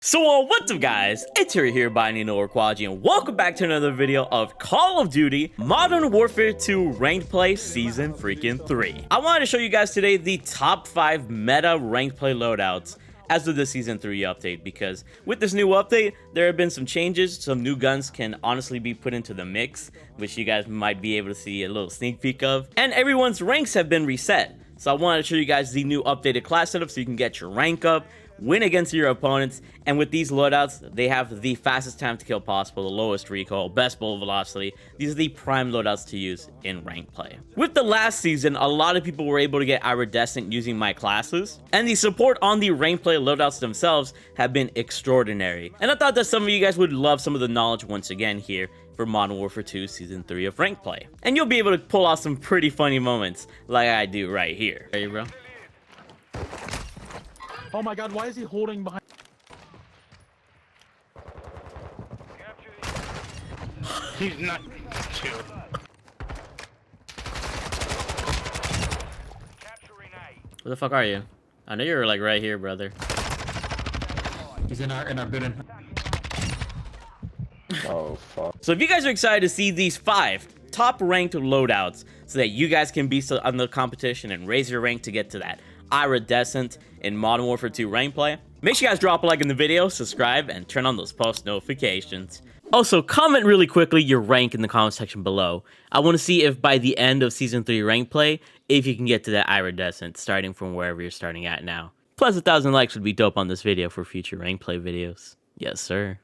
So what's up guys, it's here by Nino Quaji, and welcome back to another video of Call of Duty Modern Warfare 2 Ranked Play Season 3. I wanted to show you guys today the top 5 meta Ranked Play loadouts as of the Season 3 update, because with this new update, there have been some changes. Some new guns can honestly be put into the mix, which you guys might be able to see a little sneak peek of, and everyone's ranks have been reset. So I wanted to show you guys the new updated class setup so you can get your rank up, win against your opponents, and with these loadouts, they have the fastest time to kill possible, the lowest recoil, best bullet velocity. These are the prime loadouts to use in ranked play. With the last season, a lot of people were able to get iridescent using my classes, and the support on the ranked play loadouts themselves have been extraordinary. And I thought that some of you guys would love some of the knowledge once again here for Modern Warfare 2 Season 3 of ranked play. And you'll be able to pull off some pretty funny moments like I do right here. Hey, bro. Oh my god, why is he holding behind? He's not chill. Where the fuck are you? I know you're like right here, brother. He's in our building. Oh fuck. So if you guys are excited to see these 5 top ranked loadouts so that you guys can be on the competition and raise your rank to get to that iridescent in Modern Warfare 2 rank play, make sure you guys drop a like in the video, subscribe, and turn on those post notifications. Also, comment really quickly your rank in the comment section below. I want to see if by the end of Season 3 rank play, if you can get to that iridescent, starting from wherever you're starting at now. Plus 1,000 likes would be dope on this video for future rank play videos. Yes, sir.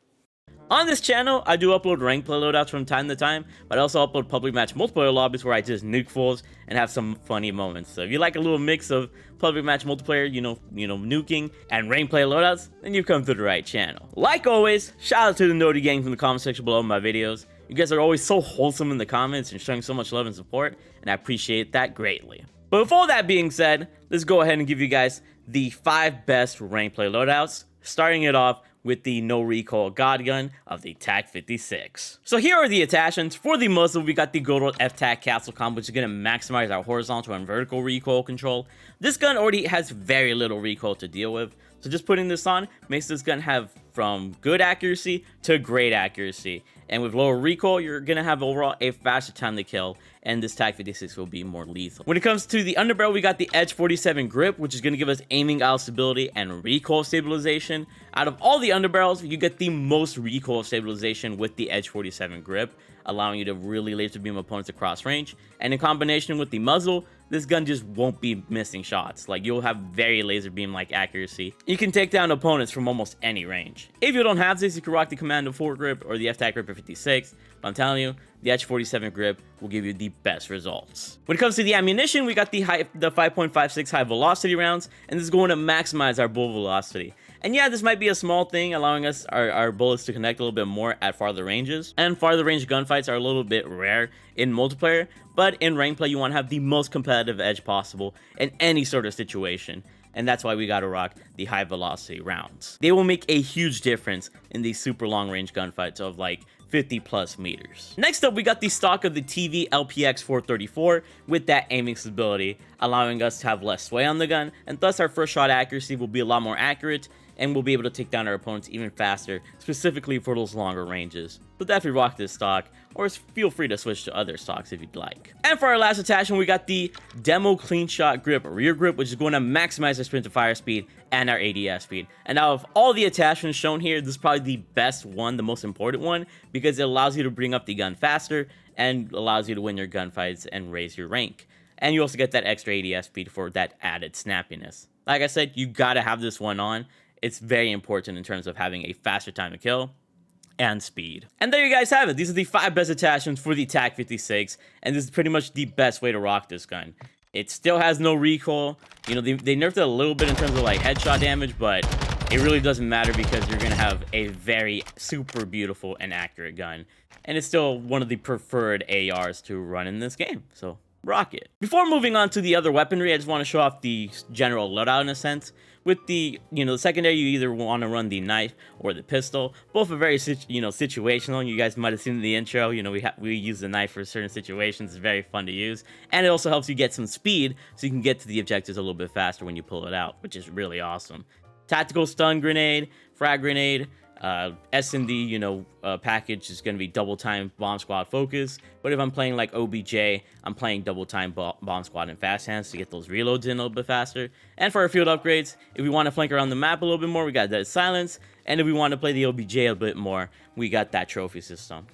On this channel, I do upload ranked play loadouts from time to time, but I also upload public match multiplayer lobbies where I just nuke fools and have some funny moments. So if you like a little mix of public match multiplayer, you know, nuking and ranked play loadouts, then you've come to the right channel. Like always, shout out to the Noti gang from the comment section below my videos. You guys are always so wholesome in the comments and showing so much love and support, and I appreciate that greatly. But with all that being said, let's go ahead and give you guys the 5 best ranked play loadouts, starting it off with the no recoil god gun of the TAC-56. So here are the attachments. For the muzzle, we got the good old F-TAC capsule combo, which is going to maximize our horizontal and vertical recoil control. This gun already has very little recoil to deal with, so just putting this on makes this gun have from good accuracy to great accuracy. And with lower recoil, you're going to have overall a faster time to kill, and this TAC-56 will be more lethal. When it comes to the underbarrel, we got the Edge 47 grip, which is going to give us aiming out stability and recoil stabilization. Out of all the underbarrels, you get the most recoil stabilization with the Edge 47 grip, allowing you to really laser beam opponents across range. And in combination with the muzzle, this gun just won't be missing shots. Like, you'll have very laser beam like accuracy. You can take down opponents from almost any range. If you don't have this, you can rock the Commando 4 grip or the F-TAC grip at 56. But I'm telling you, the Edge 47 grip will give you the best results. When it comes to the ammunition, we got the 5.56 high velocity rounds, and this is going to maximize our bullet velocity. And yeah, this might be a small thing, allowing us our bullets to connect a little bit more at farther ranges. And farther range gunfights are a little bit rare in multiplayer, but in ranked play, you want to have the most competitive edge possible in any sort of situation. And that's why we gotta rock the high velocity rounds. They will make a huge difference in these super long range gunfights of like 50 plus meters. Next up, we got the stock of the TV LPX 434 with that aiming stability, allowing us to have less sway on the gun, and thus our first shot accuracy will be a lot more accurate, and we'll be able to take down our opponents even faster, specifically for those longer ranges. So definitely rock this stock, or feel free to switch to other stocks if you'd like. And for our last attachment, we got the Demo Clean Shot Grip rear grip, which is going to maximize our sprint to fire speed and our ADS speed. And out of all the attachments shown here, this is probably the best one, the most important one, because it allows you to bring up the gun faster and allows you to win your gunfights and raise your rank. And you also get that extra ADS speed for that added snappiness. Like I said, you gotta have this one on. It's very important in terms of having a faster time to kill and speed. And there you guys have it. These are the 5 best attachments for the TAC-56, and this is pretty much the best way to rock this gun. It still has no recoil. You know, they nerfed it a little bit in terms of like headshot damage, but it really doesn't matter because you're gonna have a very super beautiful and accurate gun. And it's still one of the preferred ARs to run in this game, so rock it. Before moving on to the other weaponry, I just want to show off the general loadout in a sense. With the, the secondary, you either want to run the knife or the pistol. Both are very, situational. You guys might have seen in the intro, we use the knife for certain situations. It's very fun to use. And it also helps you get some speed, so you can get to the objectives a little bit faster when you pull it out, which is really awesome. Tactical stun grenade, frag grenade, S&D, package is going to be double time bomb squad focus. But if I'm playing like OBJ, I'm playing double time bomb squad and fast hands to get those reloads in a little bit faster. And for our field upgrades, if we want to flank around the map a little bit more, we got Dead Silence. And if we want to play the OBJ a bit more, we got that trophy system.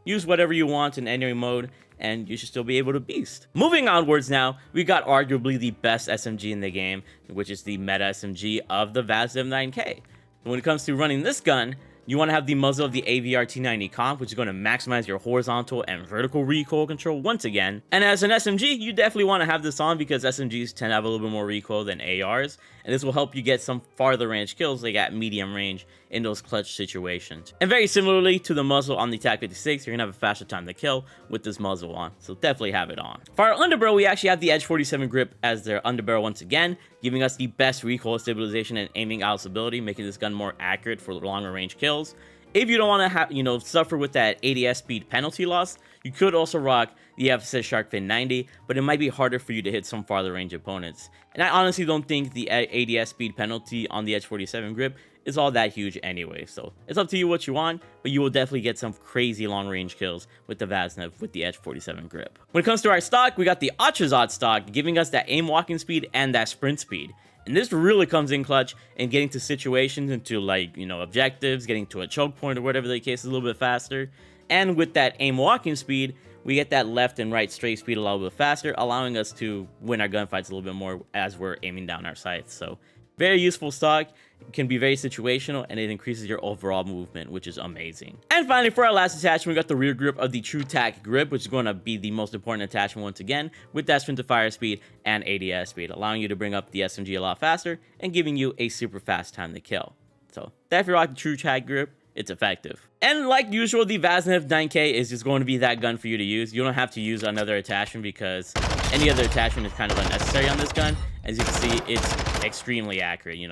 Use whatever you want in any mode, and you should still be able to beast. Moving onwards now, we got arguably the best SMG in the game, which is the meta SMG of the Vaznev 9K. When it comes to running this gun, you want to have the muzzle of the AVR T90 comp, which is going to maximize your horizontal and vertical recoil control once again. And as an SMG, you definitely want to have this on because SMGs tend to have a little bit more recoil than ARs, and this will help you get some farther range kills like at medium range in those clutch situations. And very similarly to the muzzle on the TAC-56, you're going to have a faster time to kill with this muzzle on, so definitely have it on. For our underbarrel, we actually have the Edge 47 grip as their underbarrel once again, giving us the best recoil stabilization and aiming out ability, making this gun more accurate for longer range kills. If you don't want to have, suffer with that ADS speed penalty loss, you could also rock the FSS Shark Fin 90, but it might be harder for you to hit some farther range opponents. And I honestly don't think the ADS speed penalty on the Edge 47 grip is all that huge anyway, so it's up to you what you want, but you will definitely get some crazy long range kills with the Vaznev with the Edge 47 grip. When it comes to our stock, we got the Achazot stock, giving us that aim walking speed and that sprint speed. And this really comes in clutch in getting to situations, into objectives, getting to a choke point or whatever the case is a little bit faster. And with that aim walking speed, we get that left and right straight speed a little bit faster, allowing us to win our gunfights a little bit more as we're aiming down our sights. So very useful stock, can be very situational, and it increases your overall movement, which is amazing. And finally, for our last attachment, we got the rear grip of the True Tac grip, which is going to be the most important attachment once again, with that sprint to fire speed and ADS speed, allowing you to bring up the SMG a lot faster and giving you a super fast time to kill. So if you rock the True Tac grip, it's effective. And like usual, the Vaznev 9K is just going to be that gun for you to use. You don't have to use another attachment because any other attachment is kind of unnecessary on this gun. As you can see, it's extremely accurate, you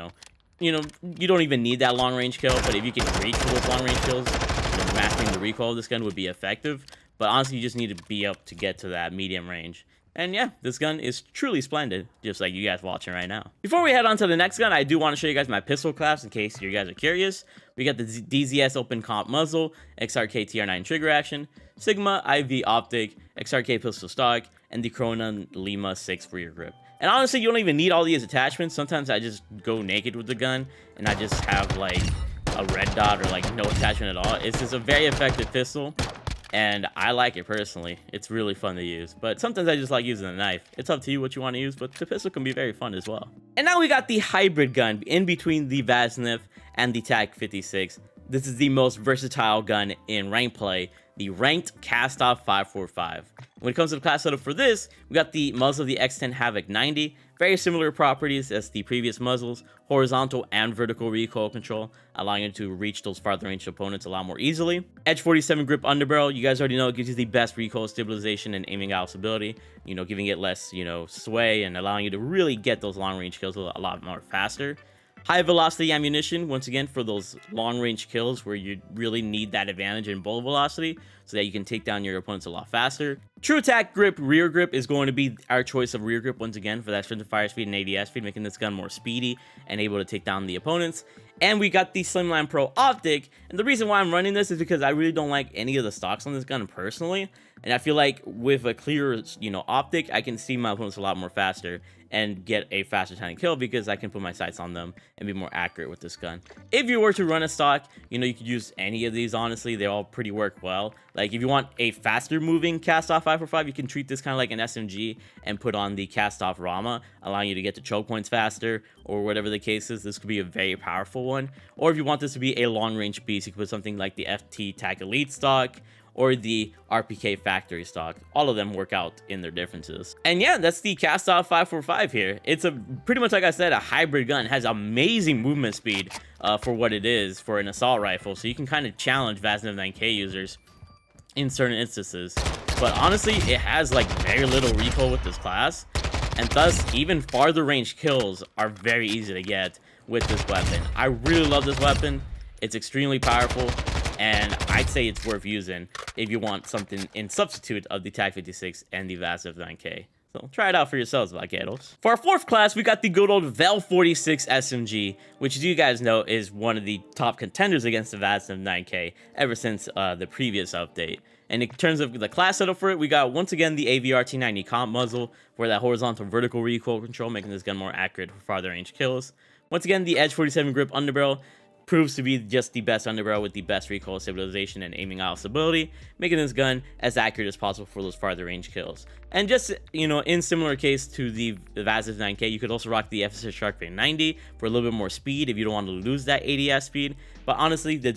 don't even need that long range kill, but if you can reach for those long range kills, mastering the recoil of this gun would be effective. But honestly, you just need to be up to get to that medium range. And yeah, this gun is truly splendid, just like you guys watching right now. Before we head on to the next gun, I do want to show you guys my pistol class in case you guys are curious. We got the DZS Open Comp Muzzle, XRK TR9 Trigger Action, Sigma IV Optic, XRK Pistol Stock, and the Cronen Lima 6 Rear Grip. And honestly, you don't even need all these attachments. Sometimes I just go naked with the gun, and I just have like a red dot or like no attachment at all. It's just a very effective pistol, and I like it personally. It's really fun to use, but sometimes I just like using a knife. It's up to you what you want to use, but the pistol can be very fun as well. And now we got the hybrid gun in between the Vaznev and the TAC-56. This is the most versatile gun in ranked play, the Ranked Kastov 545. When it comes to the class setup for this, we got the muzzle of the X10 Havoc 90, very similar properties as the previous muzzles, horizontal and vertical recoil control, allowing you to reach those farther range opponents a lot more easily. Edge 47 grip underbarrel, you guys already know it gives you the best recoil stabilization and aiming out ability, giving it less, sway and allowing you to really get those long range kills a lot more faster. High velocity ammunition, once again, for those long range kills where you really need that advantage in bullet velocity so that you can take down your opponents a lot faster. True Attack grip, rear grip is going to be our choice of rear grip once again for that sprint to fire speed and ADS speed, making this gun more speedy and able to take down the opponents. And we got the Slimline Pro Optic, and the reason why I'm running this is because I really don't like any of the stocks on this gun personally, and I feel like with a clearer, optic, I can see my opponents a lot more faster and get a faster time to kill because I can put my sights on them and be more accurate with this gun. If you were to run a stock, you could use any of these, honestly. They all pretty work well. Like, if you want a faster moving Kastov 545, you can treat this kind of like an SMG and put on the Kastov Rama, allowing you to get to choke points faster, or whatever the case is. This could be a very powerful one. Or if you want this to be a long-range beast, you could put something like the FT TAC Elite stock, or the RPK factory stock. All of them work out in their differences. And yeah, that's the Kastov 545 here. It's pretty much, like I said, a hybrid gun. It has amazing movement speed for what it is for an assault rifle. So you can kind of challenge Vaznev 9K users in certain instances. But honestly, it has like very little recoil with this class. And thus, even farther range kills are very easy to get with this weapon. I really love this weapon. It's extremely powerful, and I'd say it's worth using if you want something in substitute of the TAC-56 and the Vaznev 9K. So try it out for yourselves, vaqueros. For our fourth class, we got the good old Vel 46 SMG, which, as you guys know, is one of the top contenders against the VASNIV 9K ever since the previous update. And in terms of the class setup for it, we got, once again, the AVR T90 comp muzzle, for that horizontal vertical recoil control, making this gun more accurate for farther range kills. Once again, the Edge 47 grip underbarrel proves to be just the best underbarrel with the best recoil stabilization and aiming out stability, making this gun as accurate as possible for those farther range kills. And just, you know, in similar case to the VASNIV 9K, you could also rock the FSS Shark Fin 90 for a little bit more speed if you don't want to lose that ADS speed. But honestly, the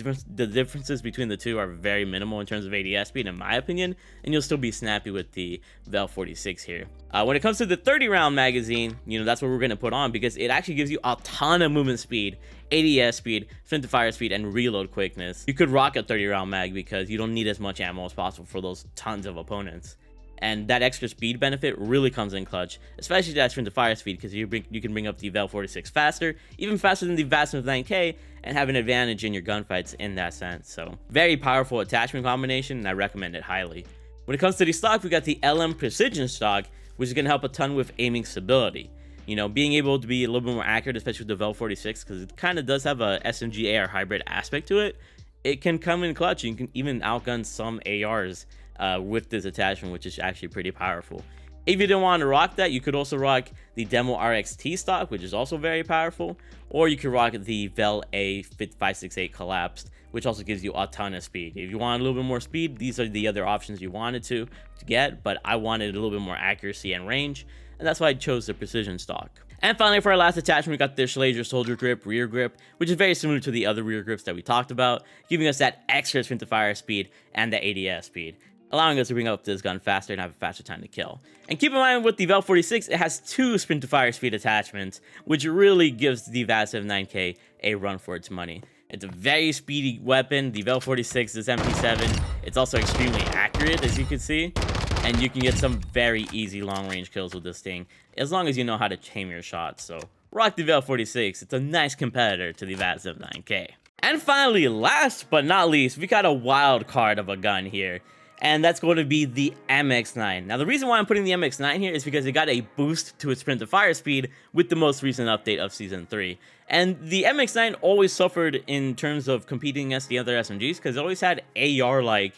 differences between the two are very minimal in terms of ADS speed, in my opinion, and you'll still be snappy with the Vel 46 here. When it comes to the 30-round magazine, you know, that's what we're going to put on because it actually gives you a ton of movement speed, ADS speed, sprint to fire speed, and reload quickness. You could rock a 30-round mag because you don't need as much ammo as possible for those tons of opponents. And that extra speed benefit really comes in clutch, especially that sprint to fire speed, because you can bring up the Vel 46 faster, even faster than the VASNIV 9K, and have an advantage in your gunfights in that sense. So very powerful attachment combination, and I recommend it highly. When it comes to the stock, we got the LM Precision stock, which is going to help a ton with aiming stability. You know, being able to be a little bit more accurate, especially with the Vel 46, because it kind of does have a SMG AR hybrid aspect to it. It can come in clutch. You can even outgun some ARs with this attachment, which is actually pretty powerful. If you don't want to rock that, you could also rock the Demo RXT stock, which is also very powerful, or you could rock the Vel A568 collapsed, which also gives you a ton of speed. If you want a little bit more speed, these are the other options you wanted to get, but I wanted a little bit more accuracy and range, and that's why I chose the Precision stock. And finally, for our last attachment, we got the Schlager Soldier Grip rear grip, which is very similar to the other rear grips that we talked about, giving us that extra sprint to fire speed and the ADS speed, allowing us to bring up this gun faster and have a faster time to kill. And keep in mind, with the Vel 46, it has 2 sprint to fire speed attachments, which really gives the VASNIV 9K a run for its money. It's a very speedy weapon. The Vel 46 is MP7. It's also extremely accurate, as you can see, and you can get some very easy long range kills with this thing, as long as you know how to aim your shots. So rock the Vel 46. It's a nice competitor to the VASNIV 9K. And finally, last but not least, we got a wild card of a gun here, and that's going to be the MX9. Now, the reason why I'm putting the MX9 here is because it got a boost to its sprint to fire speed with the most recent update of Season 3. And the MX9 always suffered in terms of competing against the other SMGs because it always had AR-like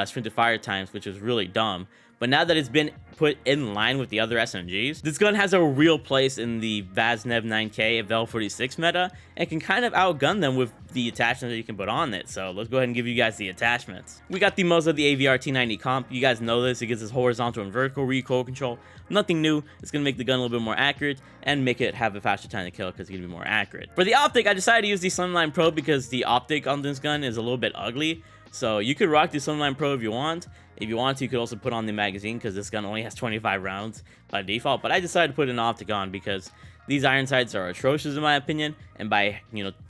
sprint to fire times, which was really dumb. But now that it's been put in line with the other SMGs, this gun has a real place in the VASNIV 9K Vel 46 meta and can kind of outgun them with the attachments that you can put on it. So let's go ahead and give you guys the attachments. We got the muzzle of the AVR T90 comp. You guys know this. It gives us horizontal and vertical recoil control. Nothing new. It's going to make the gun a little bit more accurate and make it have a faster time to kill because it's going to be more accurate. For the optic, I decided to use the Slimline Pro because the optic on this gun is a little bit ugly. So you could rock the Slimline Pro if you want. If you want to, you could also put on the magazine because this gun only has 25 rounds by default. But I decided to put an optic on because these iron sights are atrocious in my opinion. And by,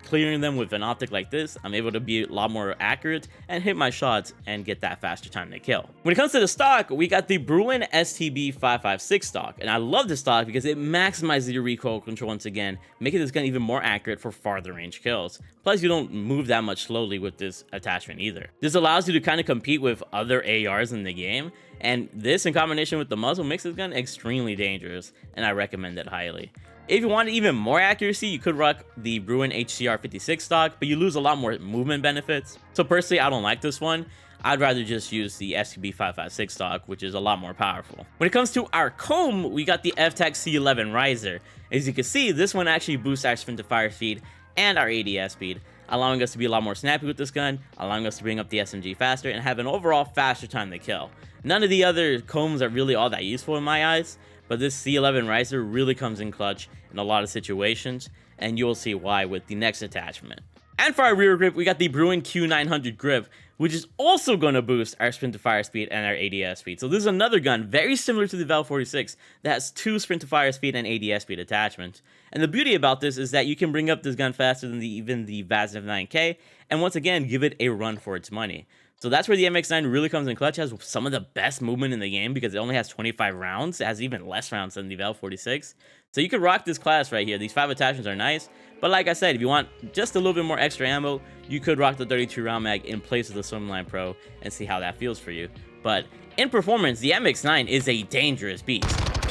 clearing them with an optic like this, I'm able to be a lot more accurate and hit my shots and get that faster time to kill. When it comes to the stock, we got the Bruin STB 556 stock. And I love this stock because it maximizes your recoil control once again, making this gun even more accurate for farther range kills. Plus, you don't move that much slowly with this attachment either. This allows you to kind of compete with other ARs in the game. And this, in combination with the muzzle, makes this gun extremely dangerous. And I recommend it highly. If you wanted even more accuracy, you could rock the Bruin HCR 56 stock, but you lose a lot more movement benefits. So personally, I don't like this one. I'd rather just use the STB 556 stock, which is a lot more powerful. When it comes to our comb, we got the FTAC C11 Riser. As you can see, this one actually boosts our sprint to fire speed and our ADS speed, allowing us to be a lot more snappy with this gun, allowing us to bring up the SMG faster, and have an overall faster time to kill. None of the other combs are really all that useful in my eyes, but this C11 Riser really comes in clutch in a lot of situations, and you'll see why with the next attachment. And for our rear grip, we got the Bruin Q900 grip, which is also going to boost our sprint to fire speed and our ADS speed. So this is another gun very similar to the Vel 46 that has 2 sprint to fire speed and ADS speed attachments. And the beauty about this is that you can bring up this gun faster than even the VASNIV 9K, and once again, give it a run for its money. So that's where the MX9 really comes in clutch. It has some of the best movement in the game because it only has 25 rounds. It has even less rounds than the Vel 46. So you could rock this class right here. These 5 attachments are nice. But like I said, if you want just a little bit more extra ammo, you could rock the 32 round mag in place of the Slimline Pro and see how that feels for you. But in performance, the MX9 is a dangerous beast.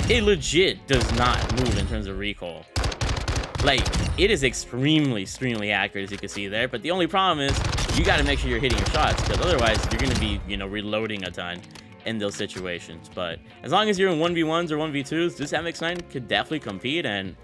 it legit does not move in terms of recoil. Like, it is extremely accurate, as you can see there. But the only problem is you got to make sure you're hitting your shots, because otherwise you're going to be, you know, reloading a ton in those situations. But as long as you're in 1v1s or 1v2s, this MX9 could definitely compete, and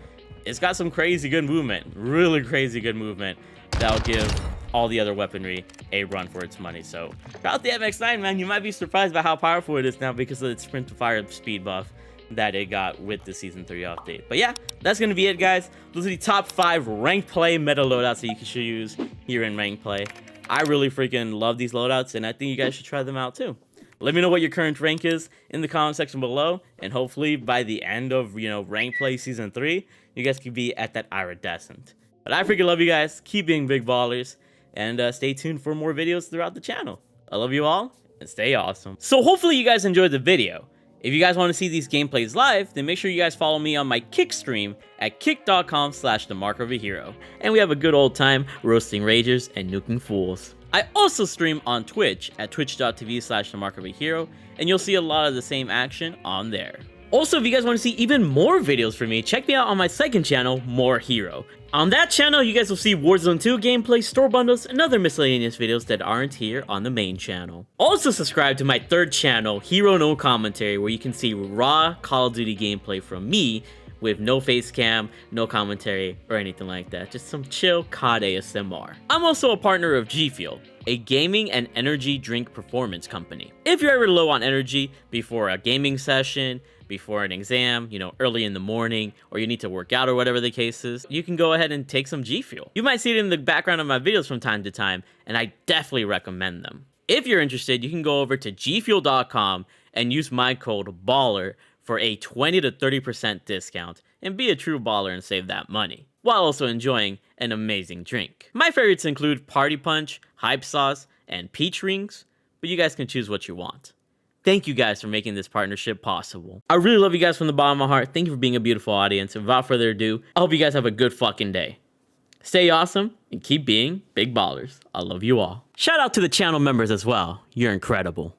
it's got some crazy good movement, really crazy good movement that'll give all the other weaponry a run for its money. So about the MX9, man, you might be surprised by how powerful it is now because of its sprint to fire speed buff that it got with the Season 3 update. But yeah, that's going to be it, guys. Those are the top 5 ranked play meta loadouts that you should use here in ranked play. I really freaking love these loadouts, and I think you guys should try them out too. Let me know what your current rank is in the comment section below, and hopefully by the end of, you know, ranked play Season 3, you guys can be at that iridescent. But I freaking love you guys. Keep being big ballers, and stay tuned for more videos throughout the channel. I love you all, and stay awesome. So hopefully you guys enjoyed the video. If you guys want to see these gameplays live, then make sure you guys follow me on my Kick stream at kick.com/themarkofaHero. And we have a good old time roasting ragers and nuking fools. I also stream on Twitch at twitch.tv/themarkofaHero, and you'll see a lot of the same action on there. Also, if you guys want to see even more videos from me, check me out on my second channel, More Hero. On that channel, you guys will see Warzone 2 gameplay, store bundles, and other miscellaneous videos that aren't here on the main channel. Also subscribe to my third channel, Hero No Commentary, where you can see raw Call of Duty gameplay from me with no face cam, no commentary, or anything like that. Just some chill COD ASMR. I'm also a partner of G Fuel, a gaming and energy drink performance company. If you're ever low on energy before a gaming session, before an exam, you know, early in the morning, or you need to work out or whatever the case is, you can go ahead and take some G Fuel. You might see it in the background of my videos from time to time, and I definitely recommend them. If you're interested, you can go over to gfuel.com and use my code BALLER for a 20 to 30% discount, and be a true baller and save that money, while also enjoying an amazing drink. My favorites include Party Punch, Hype Sauce, and Peach Rings, but you guys can choose what you want. Thank you guys for making this partnership possible. I really love you guys from the bottom of my heart. Thank you for being a beautiful audience. And without further ado, I hope you guys have a good fucking day. Stay awesome and keep being big ballers. I love you all. Shout out to the channel members as well. You're incredible.